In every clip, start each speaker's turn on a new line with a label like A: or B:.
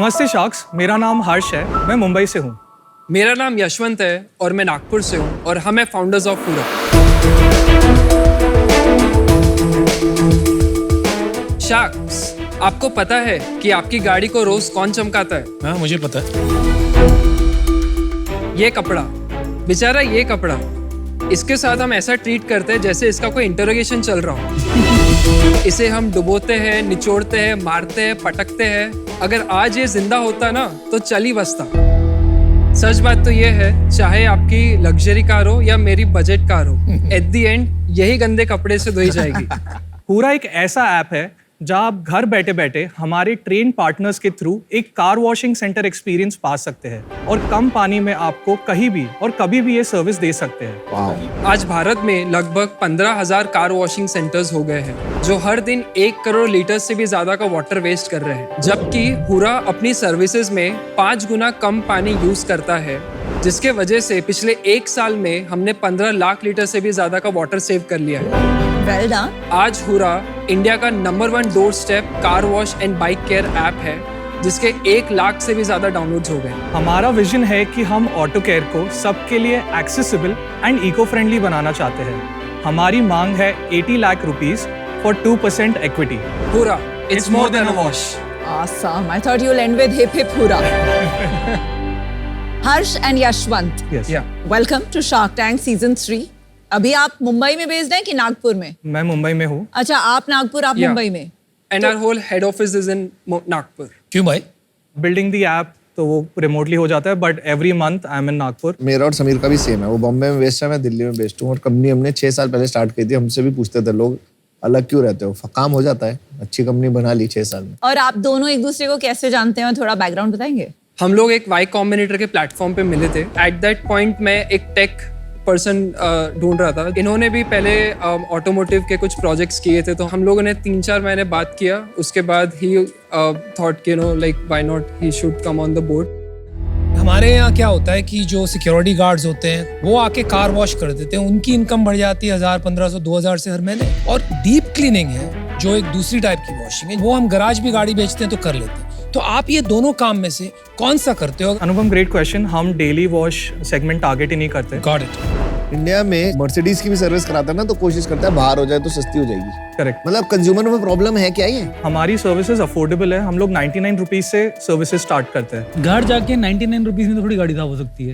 A: नमस्ते शार्क्स, मेरा नाम हर्ष है, मैं मुंबई से हूँ।
B: मेरा नाम यशवंत है और मैं नागपुर से हूँ और हम हैं फाउंडर्स ऑफ हुरा। शार्क्स, आपको पता है कि आपकी गाड़ी को रोज कौन चमकाता है?
C: हाँ, मुझे पता है।
B: ये कपड़ा, बेचारा ये कपड़ा, इसके साथ हम ऐसा ट्रीट करते हैं जैसे इसका कोई इंटरोगेशन चल रहा हो। इसे हम डुबोते हैं, निचोड़ते हैं, मारते हैं, पटकते हैं। अगर आज ये जिंदा होता ना तो चल ही बसता। सच बात तो ये है, चाहे आपकी लग्जरी कार हो या मेरी बजट कार हो, एट द एंड यही गंदे कपड़े से धोई जाएगी।
A: हुरा एक ऐसा ऐप है जहां आप घर बैठे बैठे हमारे ट्रेन पार्टनर्स के थ्रू एक कार वॉशिंग सेंटर एक्सपीरियंस पा सकते हैं और कम पानी में आपको कहीं भी और कभी भी ये सर्विस दे सकते हैं।
B: आज भारत में लगभग 15,000 कार वॉशिंग सेंटर्स हो गए हैं जो हर दिन 1 करोड़ लीटर से भी ज्यादा का वाटर वेस्ट कर रहे हैं, जबकि हुरा अपनी सर्विसेज में 5 गुना कम पानी यूज करता है, जिसके वजह से पिछले 1 साल में हमने 15 लाख लीटर से भी ज्यादा का वाटर सेव कर लिया है।
D: Well done.
B: आज हुरा इंडिया का number 1 door step car wash and bike care app है, जिसके 1 लाख से भी ज्यादा डाउनलोड्स हो गए।
A: हमारा विजन है कि हम ऑटो केयर को सबके लिए एक्सेसिबल एंड इको फ्रेंडली बनाना चाहते हैं। हमारी मांग है 80 lakh rupees for 2% equity.
B: Hurrah, it's more than a wash.
D: Awesome. I thought you'll end with hip hip hurrah. Harsh and Yashwant.
A: Yes.
B: Yeah.
D: Welcome to Shark Tank Season 3. अभी आप मुंबई में based हैं कि नागपुर में?
A: मैं मुंबई में हूँ।
D: अच्छा, आप नागपुर, आप मुंबई में।
B: And our whole head office is in Nagpur.
C: क्यों भाई?
A: बिल्डिंग दी ऐप तो वो रिमोटली हो जाता है, but every month I am in Nagpur.
E: मेरा और समीर का भी सेम है, वो बॉम्बे में बेस्ड है, मैं दिल्ली में बेस्ड हूँ। और कंपनी हमने 6 साल पहले स्टार्ट की थी। हमसे भी पूछते थे लोग, अलग क्यों रहते हो? काम हो जाता है, अच्छी कंपनी बना ली 6 साल में।
D: और आप दोनों एक दूसरे को कैसे जानते हैं, थोड़ा बैकग्राउंड बताएंगे?
B: हम लोग एक वाई कॉम्बिनेटर के प्लेटफॉर्म पे मिले थे। एट दैट पॉइंट मैं एक टेक पर्सन ढूंढ रहा था। इन्होंने भी पहले ऑटोमोटिव के कुछ प्रोजेक्ट्स किए थे, तो हम लोगों ने 3-4 महीने बात किया। उसके बाद ही थॉट कि no, like why not he should come on the board.
C: हमारे यहाँ क्या होता है कि जो सिक्योरिटी गार्ड्स होते हैं वो आके कार वॉश कर देते हैं, उनकी इनकम बढ़ जाती है 1000, 1500, 2000 से हर महीने। और डीप क्लीनिंग है जो एक दूसरी टाइप की वॉशिंग है, वो हम गराज भी गाड़ी बेचते हैं तो कर लेते हैं। तो आप ये दोनों काम में से कौन सा करते हो?
A: अनुपम, ग्रेट क्वेश्चन। हम डेली वॉश सेगमेंट टारगेट ही नहीं करते।
C: Got it.
E: इंडिया में मर्सिडीज की भी सर्विस कराता है ना, तो कोशिश करता है बाहर हो जाए तो सस्ती हो जाएगी।
A: करेक्ट।
E: मतलब कंज्यूमर में प्रॉब्लम है क्या ये?
A: हमारी सर्विसेज अफोर्डेबल है। हम लोग 99 रुपीज से सर्विसेज स्टार्ट करते हैं।
F: घर जाके 99 रुपीज में थोड़ी गाड़ी साफ हो सकती है,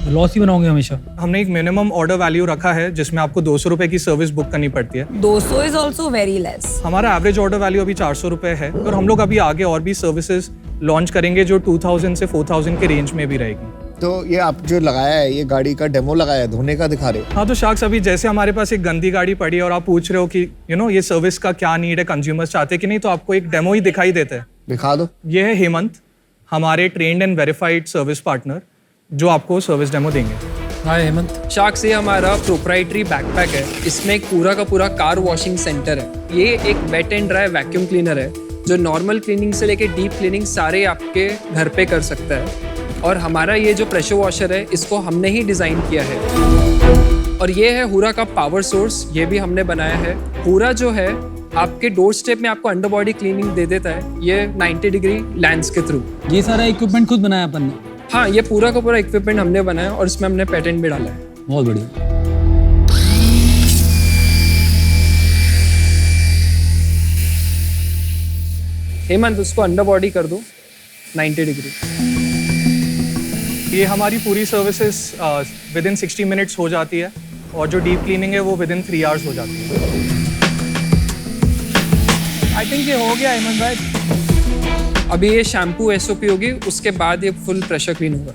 F: लॉस ही बनाओगे हमेशा।
A: हमने एक मिनिमम ऑर्डर वैल्यू रखा है जिसमें आपको 200 रुपए की सर्विस बुक करनी पड़ती है।
D: 200 इज ऑल्सो वेरी लेस।
A: हमारा एवरेज ऑर्डर वैल्यू अभी 400 रुपए है और हम लोग अभी आगे और भी सर्विसेज लॉन्च करेंगे जो 2000 से 4000 के रेंज में भी रहेगी।
E: तो ये आप जो लगाया है, ये गाड़ी का डेमो लगाया है, धोने का दिखा रहे हो?
A: हाँ, तो शार्क्स, अभी जैसे हमारे पास एक गंदी गाड़ी पड़ी है और आप पूछ रहे हो कि ये सर्विस का क्या नीड है, कंज्यूमर्स चाहते कि नहीं, तो आपको एक डेमो ही दिखाई देता है।
E: दिखा दो।
A: ये है हेमंत, हमारे trained and verified service partner, जो आपको सर्विस डेमो देंगे।
C: हाय हेमंत।
B: शार्क्स, ये हमारा प्रोप्राइटरी बैकपैक है। इसमें एक पूरा का पूरा कार वॉशिंग सेंटर है। ये एक wet and dry vacuum cleaner है जो नॉर्मल क्लीनिंग से लेके डीप क्लीनिंग सारे आपके घर पे कर सकता है। और हमारा ये जो प्रेशर वॉशर है, इसको हमने ही डिज़ाइन किया है। और ये है हुरा का पावर सोर्स, ये भी हमने बनाया है। हुरा जो है आपके डोर स्टेप में आपको अंडर बॉडी क्लीनिंग दे देता है, ये 90 डिग्री लेंस के थ्रू।
F: ये सारा इक्विपमेंट खुद बनाया अपन ने?
B: हाँ, ये पूरा का पूरा इक्विपमेंट हमने बनाया और इसमें हमने पेटेंट भी डाला है।
F: बहुत बढ़िया।
B: हेमंत, उसको अंडर बॉडी कर दो 90 डिग्री।
A: ये हमारी पूरी सर्विसेज विद इन 60 मिनट्स हो जाती है और जो डीप क्लीनिंग है वो विद इन 3 आवर्स हो जाती है।
F: आई थिंक ये हो गया हेमंत भाई।
B: अभी ये शैम्पू एसओपी होगी, उसके बाद ये फुल प्रेशर क्लीन होगा।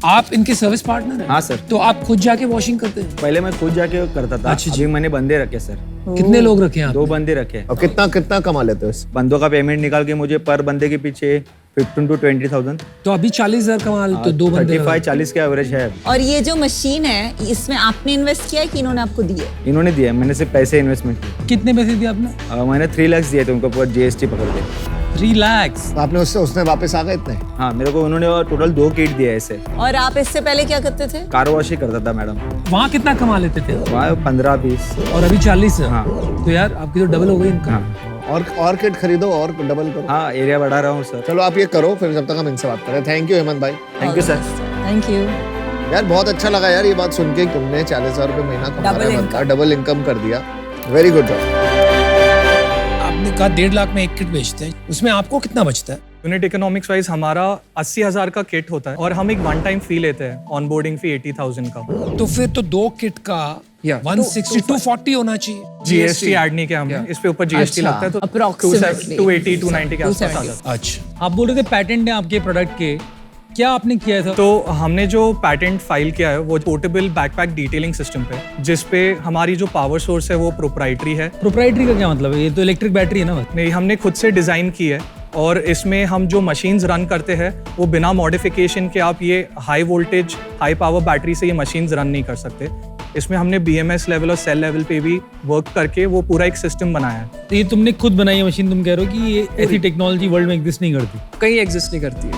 C: आप इनके सर्विस पार्टनर हैं?
G: हाँ सर।
C: तो आप खुद जाके वॉशिंग करते हैं?
G: पहले मैं खुद जाके करता था।
C: अच्छा जी।
G: अभी मैंने बंदे रखे सर।
C: कितने लोग रखे हैं आप?
G: 2 बंदे रखे।
E: और कितना कमा लेते हो इस?
G: बंदों का पेमेंट निकाल के मुझे पर बंदे के पीछे 15 to 20,000।
C: तो अभी 40,000 कमा लेते हो 2 बंदे?
G: 35-40 के एवरेज है।
D: और ये जो मशीन है, इसमें आपने इन्वेस्ट किया है कि इन्होंने आपको दी है?
G: इन्होंने दिया, मैंने सिर्फ पैसे इन्वेस्टमेंट किए।
C: कितने पैसे दिए आपने?
G: मैंने 3 लाख दिए थे उनको, पूरा GST पकड़ के।
F: 3 लाख?
E: तो आपने उसने वापस आ गए इतने?
G: हाँ, मेरे को उन्होंने टोटल 2 किट दिया ऐसे।
D: और आप इससे पहले क्या करते थे?
G: कार वॉश ही करता था मैडम।
C: वहाँ कितना कमा लेते थे?
G: वहाँ 15-20।
C: और अभी 40 है?
G: हाँ।
C: तो यार आपकी तो डबल हो गई इनकम।
G: हाँ।
E: और किट खरीदो और डबल करो।
G: हाँ एरिया बढ़ा रहा हूँ सर।
E: चलो आप ये करो, फिर जब तक हम इनसे बात करें। थैंक यू हेमंत भाई।
G: Thank you sir.
D: Thank you.
E: यार बहुत अच्छा लगा यार ये बात सुन के, तुमने 40,000 रुपए महीना कमा
D: Double
E: रहा है,
D: income।
E: डबल इनकम कर दिया। Very good job.
C: आपने कहा 1.5 लाख में एक किट बेचते हैं, उसमें आपको कितना बचता है?
A: यूनिट इकोनॉमिक्स वाइज हमारा 80,000 का किट होता है और हम एक वन टाइम फी लेते हैं, ऑनबोर्डिंग फी 80,000 का।
C: तो फिर तो 2 किट का
B: Yeah.
C: 160 240 होना चाहिए।
A: जीएसटी ऐड नहीं किया हमने, इस पे ऊपर जीएसटी
D: अच्छा,
A: लगता है तो
D: approximately
A: 280 290 के आसपास आ जाता है।
C: अच्छा,
F: आप बोल रहे थे पैटेंट है आपके प्रोडक्ट के, क्या आपने किया है सर?
A: तो हमने जो पैटेंट फाइल किया है वो पोर्टेबल बैकपैक डिटेलिंग सिस्टम पे, जिसपे हमारी जो पावर सोर्स है वो प्रोप्राइटरी है।
F: प्रोप्राइटरी का क्या मतलब है? ये तो इलेक्ट्रिक बैटरी है ना बस।
A: नहीं, हमने खुद से डिजाइन की है और इसमें हम जो मशीन्स रन करते हैं वो बिना मॉडिफिकेशन के आप ये high voltage high power battery से ये मशीन्स रन नहीं कर सकते। इसमें हमने BMS लेवल और सेल लेवल पे भी वर्क करके वो पूरा एक सिस्टम बनाया है।
F: तो ये तुमने खुद बनाई है मशीन, तुम कह रहे हो कि ये ऐसी टेक्नोलॉजी वर्ल्ड में एग्जिस्ट नहीं करती?
B: कहीं एग्जिस्ट नहीं करती है।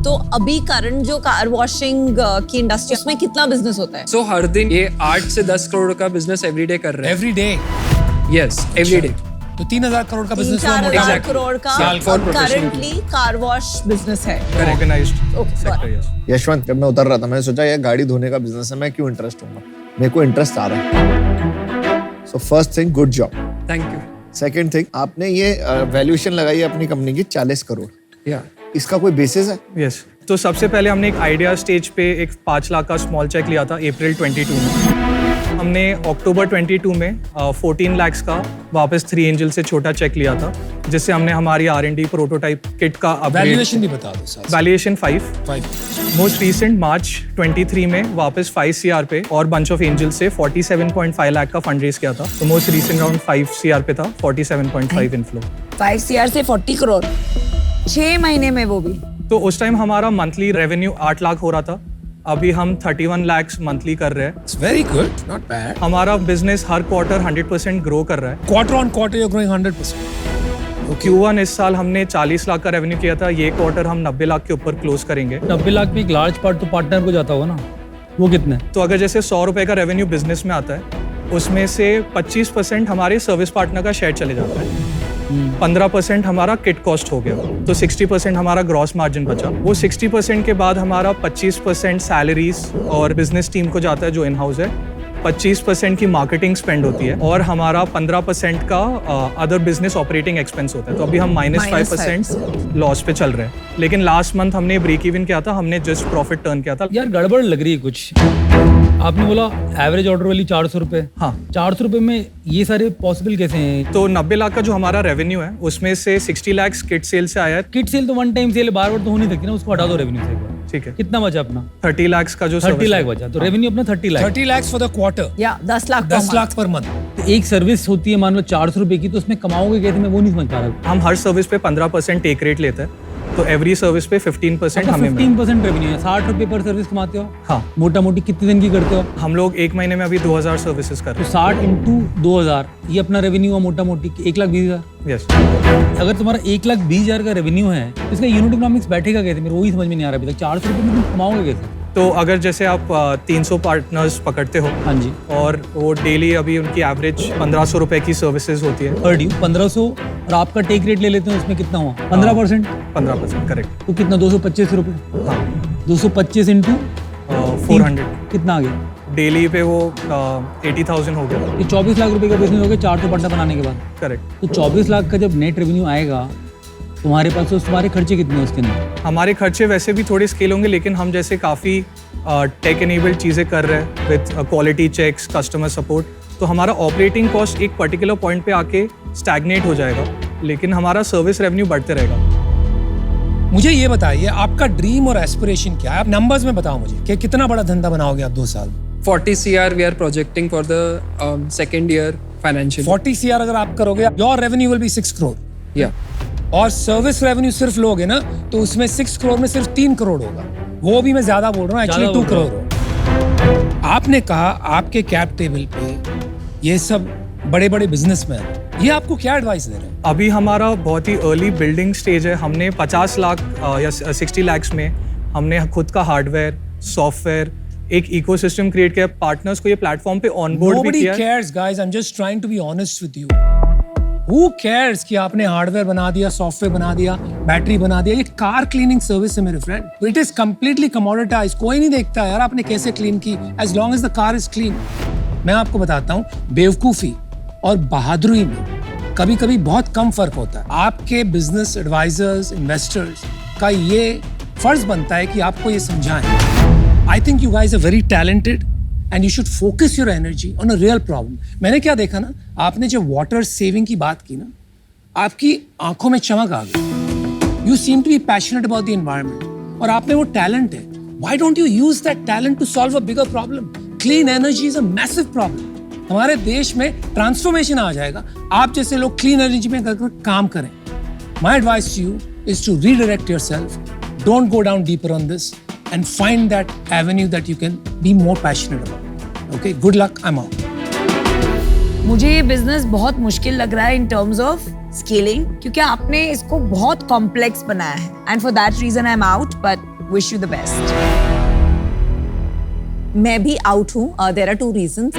D: तो अभी करंट जो कार वॉशिंग की इंडस्ट्री उसमें कितना बिजनेस होता है?
B: सो हर दिन ये 8 से 10 करोड़ का बिजनेस एवरीडे कर रहे हैं।
C: Every day.
B: Yes, everyday.
C: तो 3,000 करोड़ का बिजनेस
D: 3-4
B: Exactly.
D: करोड़ का
B: साल for professional
D: currently car wash business है।
A: Organised
D: Okay,
A: sector, yes.
E: Yashwant, जब मैं उतर रहा था मैंने सोचा यार गाड़ी धोने का बिजनेस है, मैं क्यों इंटरेस्ट हूँ, मेरे को इंटरेस्ट आ रहा है। So first thing, good job.
B: Thank you.
E: Second thing, आपने ये वैल्यूएशन लगाई है अपनी कंपनी की 40 करोड़,
B: या
E: इसका कोई बेसिस है?
A: यस, तो सबसे पहले हमने एक आइडिया स्टेज पे एक 5 लाख का स्मॉल चेक लिया था अप्रैल 22 में। हमने अक्टूबर 22 में 14 लाख का वापस 3 एंजल से छोटा चेक लिया था, जिससे हमने हमारी R&D प्रोटोटाइप किट का
C: वैल्यूएशन भी बता दो साथ।
A: वैल्यूएशन 5।
C: 5।
A: मोस्ट रिसेंट मार्च 23 में वापस 5 CR पे और बंच ऑफ एंजल से 47.5 लाख का फंड रेज किया था। तो मोस्ट रिसेंट राउंड 5 CR पे था, 47.5 इनफ्लो।
D: 5 CR से 40 करोड़ 6 महीने में, वो भी।
A: तो उस टाइम हमारा मंथली रेवेन्यू 8 लाख हो रहा था, अभी हम 31 लाख मंथली कर रहे हैं।
C: It's very good, not bad.
A: हमारा बिजनेस हर क्वार्टर 100% ग्रो कर रहा है।
C: Quarter on quarter you are growing 100%।
A: Q1 इस साल हमने 40 लाख का रेवेन्यू किया था, ये क्वार्टर हम 90 लाख के ऊपर क्लोज करेंगे।
F: 90 लाख में एक लार्ज पार्ट तो पार्टनर को जाता होगा ना, वो कितना है?
A: तो अगर जैसे 100 रुपए का रेवेन्यू बिजनेस में आता है, उसमें से 25% हमारे सर्विस पार्टनर का शेयर चले जाता है, 15% हमारा किट कॉस्ट हो गया, तो 60% हमारा ग्रॉस मार्जिन बचा। वो 60% के बाद हमारा 25% सैलरीज और बिजनेस टीम को जाता है जो इन हाउस है, 25% की मार्केटिंग स्पेंड होती है और हमारा 15% का अदर बिजनेस ऑपरेटिंग एक्सपेंस होता है। तो अभी हम -5% लॉस पे चल रहे हैं, लेकिन लास्ट मंथ हमने ब्रेक इवन किया था, हमने जस्ट प्रॉफिट टर्न किया था।
F: यार गड़बड़ लग रही है कुछ। आपने बोला एवरेज ऑर्डर वैल्यू 400 रुपए।
A: हाँ,
F: 400 रुपए में ये सारे पॉसिबल कैसे हैं?
A: तो 90 लाख का जो हमारा रेवेन्यू है उसमें से 60 लाख किट सेल से आया है।
F: किट सेल तो वन टाइम सेल बार बार तो हो नहीं सकती ना, उसको हटा दो रेवेन्यू से एक बार।
A: ठीक है,
F: कितना बचा अपना?
A: 30 लाख का जो
F: 30
A: service
F: लाख
A: है।
F: बचा, तो रेवेन्यू अपना 30 lakh.
C: 30 lakhs for the quarter,
D: या 10 लाख
C: 10 लाख पर मंथ।
F: तो एक सर्विस होती है मान लो 400 रुपए की, तो उसमें कमाओगे कैसे? मैं वो नहीं समझ पा रहा।
A: हम हर सर्विस पे 15% टेक रेट लेते हैं, तो एवरी सर्विस पे 15% हमें मिलता
F: 15% रेवेन्यू है। 60 रुपए पर सर्विस कमाते हो?
A: है। हाँ,
F: मोटा मोटी कितने दिन की करते हो?
A: हम लोग एक महीने में अभी 2000 सर्विसेज कर
F: तो
A: रहे
F: 60 इंटू 2000 ये अपना रेवेन्यू हुआ मोटा मोटी 1,20,000।
A: हैं। यस,
F: अगर तुम्हारा 1,20,000 का रेवेन्यू है तो इसका यूनिट इकोनॉमिक्स बैठेगा कैसे? मेरे वही समझ में नहीं आ रहा अभी तक। 400 रुपए में तुम कमाओगे कैसे?
A: तो अगर जैसे आप 300 पार्टनर्स पकड़ते हो
F: हाँ जी,
A: और वो डेली अभी उनकी एवरेज 1500 रुपए की सर्विसेज होती है।
F: पर ड्यू 1500 और आपका टेक रेट ले लेते हैं, उसमें कितना हुआ? 15%।
A: 15%, करेक्ट।
F: तो कितना? 225 रुपए।
A: हाँ,
F: 225 इंटू
A: 400
F: कितना आ गया?
A: डेली पे वो 80,000 हो गया।
F: ये 24 लाख रुपए का बिजनेस हो गया 400 पार्टनर बनाने के बाद।
A: करेक्ट।
F: तो 24 लाख का जब नेट रेवेन्यू आएगा तुम्हारे पास, तो तुम्हारे खर्चे कितने हैं उसके अंदर?
A: हमारे खर्चे वैसे भी थोड़े स्केल होंगे, लेकिन हम जैसे काफ़ी टेक एनेबल्ड चीज़ें कर रहे हैं with quality checks, customer support, तो हमारा ऑपरेटिंग कॉस्ट एक पर्टिकुलर पॉइंट पे आके स्टैग्नेट हो जाएगा, लेकिन हमारा सर्विस रेवेन्यू बढ़ते रहेगा।
C: मुझे ये बताइए आपका ड्रीम और एस्पिरेशन क्या है? आप नंबर्स में बताओ मुझे कि कितना बड़ा धंधा बनाओगे आप 2 साल?
B: 40 CR we are projecting for the second year financial.
C: 40 CR अगर आप करोगे, your revenue will be 6 crore.
B: Yeah.
C: और सर्विस रेवेन्यू सिर्फ लोगे ना तो उसमें 6 करोड़ में सिर्फ 3 करोड़ होगा। वो भी मैं ज्यादा बोल रहा हूँ, एक्चुअली 2 करोड़ हो। आपने कहा आपके कैप टेबल पे ये सब बड़े बड़े बिजनेसमैन, ये आपको क्या एडवाइस दे रहे हैं?
A: अभी हमारा बहुत ही अर्ली बिल्डिंग स्टेज है। हमने 50 लाख या 60 लाख में हमने खुद का हार्डवेयर, सॉफ्टवेयर, एक इकोसिस्टम क्रिएट किया, पार्टनर्स को ये प्लेटफॉर्म पे ऑनबोर्ड भी
C: Nobody
A: किया।
C: cares, guys. I'm just trying to be honest with you. Who cares कि आपने हार्डवेयर बना दिया, सॉफ्टवेयर बना दिया, बैटरी बना दिया? ये कार क्लीनिंग सर्विस है मेरे friend. It is completely commoditised. कोई नहीं देखता यार आपने कैसे क्लीन की, as long as the car is clean. मैं आपको बताता हूँ, बेवकूफी और बहादुरी में कभी कभी बहुत कम फर्क होता है। आपके बिजनेस एडवाइजर्स, इन्वेस्टर्स का ये फर्ज बनता है कि आपको ये समझाएं। I think you guys are very talented and you should focus your energy on a real problem. मैंने क्या देखा ना, आपने जब वाटर सेविंग की बात की ना, आपकी आंखों में चमक आ गई। You seem to be passionate about the environment और आप में वो टैलेंट है। Why don't you use that talent to solve a bigger problem? Clean energy is a massive problem. हमारे देश में ट्रांसफॉर्मेशन आ जाएगा आप जैसे लोग क्लीन एनर्जी में काम करें। My advice to you is to redirect yourself, don't go down deeper on this and find that avenue that you can be more passionate about. Okay, good luck. I'm out.
D: मुझे ये business बहुत मुश्किल लग रहा है in terms of scaling, क्योंकि आपने इसको बहुत कॉम्प्लेक्स बनाया है and for that reason I am out, but wish you the best. मैं भी आउट हूँ। There are 2 reasons.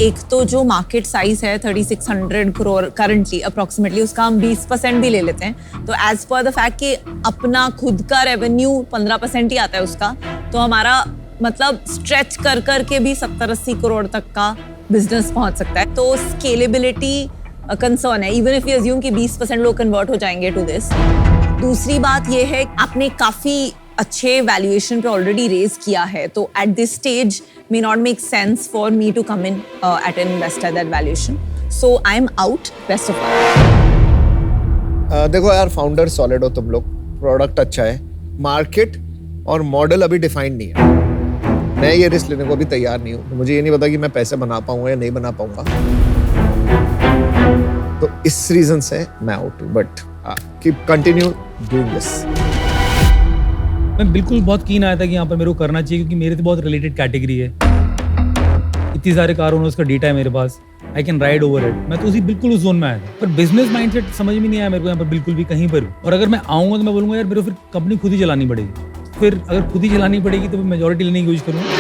D: एक तो जो मार्केट साइज है 3600 करोड़ करंटली अप्रोक्सीमेटली, उसका हम 20% भी ले लेते हैं, तो एज पर द फैक्ट कि अपना खुद का रेवेन्यू 15% ही आता है उसका, तो हमारा मतलब स्ट्रेच कर कर के भी 70-80 करोड़ तक का बिजनेस पहुंच सकता है। तो स्केलेबिलिटी कंसर्न है, इवन इफ यू अज्यूम कि 20% लोग कन्वर्ट हो जाएंगे टू दिस। दूसरी बात ये है, आपने काफी अच्छे वैल्यूएशन पे ऑलरेडी रेज किया है, तो at this stage may not make sense for me to come in at an investor that valuation. So I'm out. Best of luck.
E: देखो यार, फाउंडर सॉलिड हो तुम लोग, प्रोडक्ट अच्छा है, मार्केट और मॉडल अभी डिफाइंड नहीं है। मैं ये रिस्क लेने को भी तैयार नहीं हूँ। मुझे ये नहीं पता कि मैं पैसे बना पाऊंगा या नहीं बना पाऊंगा, तो इस रीजन से मैं आउट हूँ। But keep continue doing this.
F: मैं बिल्कुल बहुत कीन आया था कि यहाँ पर मेरे को करना चाहिए, क्योंकि मेरे तो बहुत रिलेटेड कैटेगरी है। इतनी सारे कार ओनर्स का डेटा है मेरे पास, I can ride over it. मैं तो बिल्कुल उस जोन में आया था, पर बिजनेस माइंडसेट समझ में नहीं आया मेरे को यहाँ पर बिल्कुल भी, कहीं पर भी। और अगर मैं आऊँगा तो मैं बोलूँगा यार मेरे को फिर कंपनी खुद ही चलानी पड़ेगी। फिर अगर खुद ही चलानी पड़ेगी तो मेजोरिटी लेने की कोशिश करूँगा।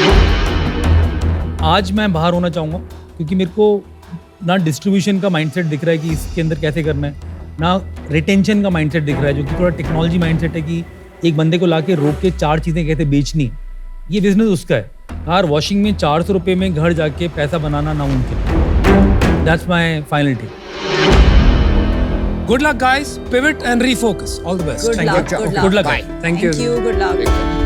F: आज मैं बाहर होना चाहूँगा, क्योंकि मेरे को ना डिस्ट्रीब्यूशन का माइंडसेट दिख रहा है कि इसके अंदर कैसे करना है, ना रिटेंशन का माइंडसेट दिख रहा है, जो कि थोड़ा टेक्नोलॉजी माइंडसेट है कि एक बंदे को लाके रोक के 4 चीजें कहते बेचनी। ये बिजनेस उसका है। कार वॉशिंग में 400 रुपये में घर जाके पैसा बनाना नामुमकिन। That's my final take.
C: Good luck, guys. Pivot and refocus. All the best.
D: Good luck. Good luck.
C: Good luck.
B: Thank you.
D: Good luck.